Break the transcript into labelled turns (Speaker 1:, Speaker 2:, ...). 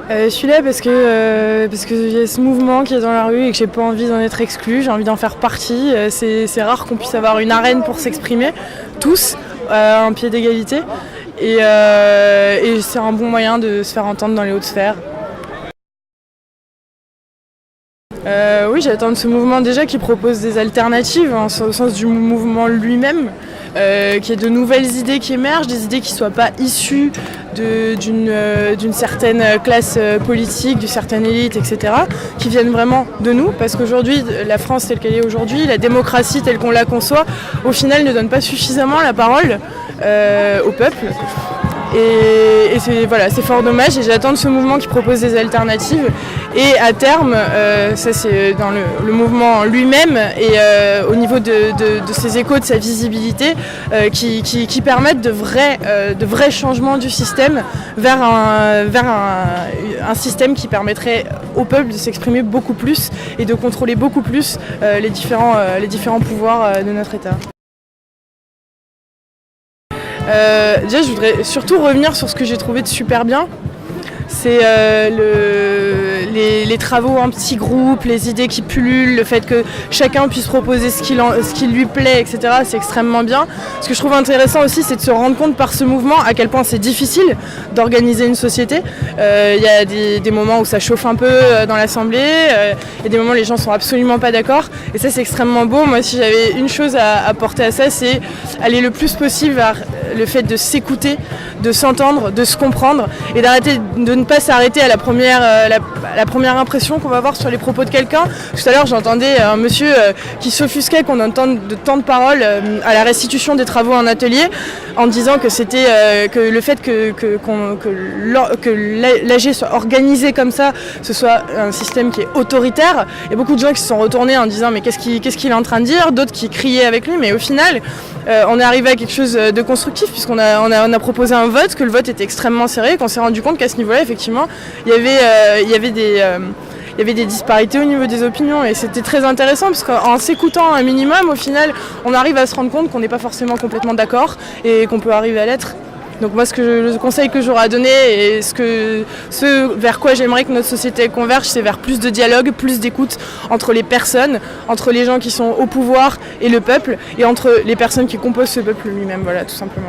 Speaker 1: Je suis là parce que y a ce mouvement qui est dans la rue et que j'ai pas envie d'en être exclue, j'ai envie d'en faire partie. C'est rare qu'on puisse avoir une arène pour s'exprimer, tous, à un pied d'égalité. Et c'est un bon moyen de se faire entendre dans les hautes sphères. Oui, j'attends de ce mouvement déjà qui propose des alternatives, au sens du mouvement lui-même, qu'il y ait de nouvelles idées qui émergent, des idées qui ne soient pas issues d'une certaine classe politique, d'une certaine élite, etc., qui viennent vraiment de nous, parce qu'aujourd'hui, la France telle qu'elle est aujourd'hui, la démocratie telle qu'on la conçoit, au final ne donne pas suffisamment la parole au peuple. Et c'est fort dommage et j'attends de ce mouvement qui propose des alternatives et à terme, ça c'est dans le mouvement lui-même et au niveau de ses échos, de sa visibilité, qui permettent de vrais changements du système vers un système qui permettrait au peuple de s'exprimer beaucoup plus et de contrôler beaucoup plus les différents pouvoirs de notre État. Déjà, je voudrais surtout revenir sur ce que j'ai trouvé de super bien. C'est les travaux en petits groupes, les idées qui pullulent, le fait que chacun puisse proposer ce qui lui plaît, etc. C'est extrêmement bien. Ce que je trouve intéressant aussi, c'est de se rendre compte par ce mouvement à quel point c'est difficile d'organiser une société. Il y a des moments où ça chauffe un peu dans l'Assemblée, il y a des moments où les gens sont absolument pas d'accord. Et ça, c'est extrêmement beau. Moi, si j'avais une chose à apporter à ça, c'est aller le plus possible vers le fait de s'écouter, de s'entendre, de se comprendre et d'arrêter de ne pas s'arrêter à la première impression qu'on va avoir sur les propos de quelqu'un. Tout à l'heure, j'entendais un monsieur qui s'offusquait qu'on entende de tant de paroles à la restitution des travaux en atelier en disant que c'était que le fait que l'AG soit organisé comme ça, ce soit un système qui est autoritaire. Il y a beaucoup de gens qui se sont retournés en disant mais qu'est-ce qu'il est en train de dire, d'autres qui criaient avec lui, mais au final on est arrivé à quelque chose de constructif puisqu'on a proposé un vote, que le vote était extrêmement serré et qu'on s'est rendu compte qu'à ce niveau-là, effectivement, il y avait des disparités au niveau des opinions et c'était très intéressant parce qu'en s'écoutant un minimum, au final, on arrive à se rendre compte qu'on n'est pas forcément complètement d'accord et qu'on peut arriver à l'être. Donc moi, le conseil que j'aurais à donner et ce vers quoi j'aimerais que notre société converge, c'est vers plus de dialogue, plus d'écoute entre les personnes, entre les gens qui sont au pouvoir et le peuple, et entre les personnes qui composent ce peuple lui-même, voilà, tout simplement.